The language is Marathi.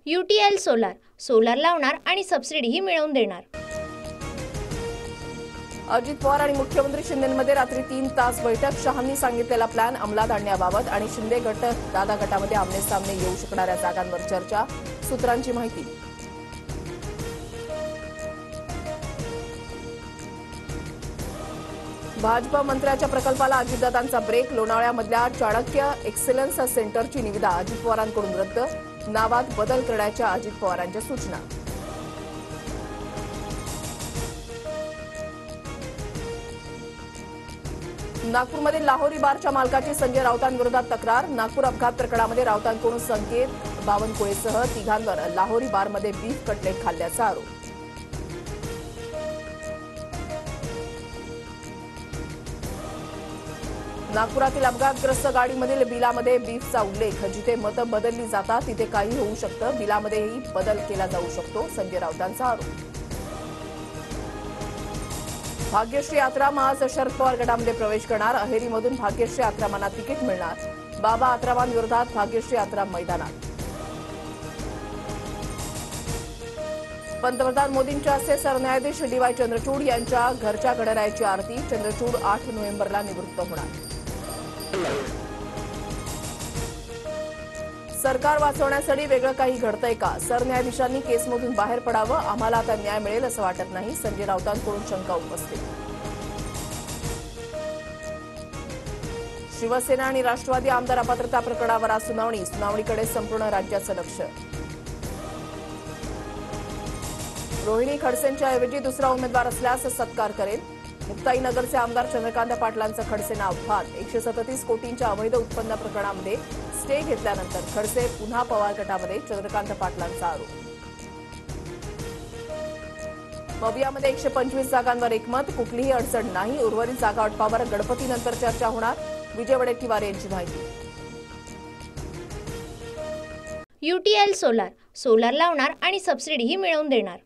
UTL सोलार सोलार लावणार आणि सबसिडीही मिळवून देणार। अजित पवार आणि मुख्यमंत्री शिंदेमध्ये रात्री 3 तास बैठक। शहांनी सांगितलेला प्लॅन अंमलात आणण्याबाबत आणि शिंदे गट दादा गटामध्ये आमने सामने येऊ शकणाऱ्या जागांवर चर्चा। सूत्रांची माहिती। भाजप मंत्र्याच्या प्रकल्पाला अजितदादांचा ब्रेक। लोणावळ्यामधल्या चाणक्य एक्सलन्स सेंटरची निविदा अजित पवारांकडून रद्द। नावात बदल करण्याच्या अजित पवारांच्या सूचना। नागपूरमधील लाहोरी बारच्या मालकाची संजय राऊतांविरोधात तक्रार। नागपूर अपघात प्रकरणामध्ये राऊतांकडून संकेत बावनकुळेसह तिघांवर लाहोरी बारमध्ये बीफ कटलेट खाल्ल्याचा आरोप। नागपुरातील अपघातग्रस्त गाडीमधील बिलामध्ये बीफचा उल्लेख। जिथे मतं बदलली जातात तिथे काही होऊ शकतं, बिलामध्येही बदल केला जाऊ शकतो, संजय राऊतांचा आरोप। भाग्यश्री आत्राम आज शरद पवार गटामध्ये प्रवेश करणार। अहेरीमधून भाग्यश्री आत्रामांना तिकीट मिळणार। बाबा आत्रामांविरोधात भाग्यश्री आत्राम मैदानात। पंतप्रधान मोदींच्या हस्ते सरन्यायाधीश DY चंद्रचूड यांच्या घरच्या गणरायाची आरती। चंद्रचूड 8 नोव्हेंबरला निवृत्त होणार। सरकार वाचवण्यासाठी वेगळं काही घडतंय का? सरन्यायाधीशांनी केसमधून बाहेर पडावं, आम्हाला आता न्याय मिळेल असं वाटत नाही, संजय राऊतांकडून शंका उपस्थित। शिवसेना आणि राष्ट्रवादी आमदार अपात्रता प्रकरणावर आज सुनावणीकडे संपूर्ण राज्याचं लक्ष। रोहिणी खडसेंच्या ऐवजी दुसरा उमेदवार असल्यास सत्कार करेल। मुक्ताईनगरचे आमदार चंद्रकांत पाटलांचं खडसेंना आव्हान। 137 कोटींच्या अवैध उत्पन्न प्रकरणामध्ये स्टे घेतल्यानंतर खडसे पुन्हा पवार गटामध्ये, चंद्रकांत पाटलांचा आरोप। मवियामध्ये 125 जागांवर एकमत, कुठलीही अडचण नाही। उर्वरित जागा वाटपावर गणपतीनंतर चर्चा होणार, विजय वडेट्टीवार यांची माहिती। UTL सोलार लावणार आणि सबसिडीही मिळवून देणार।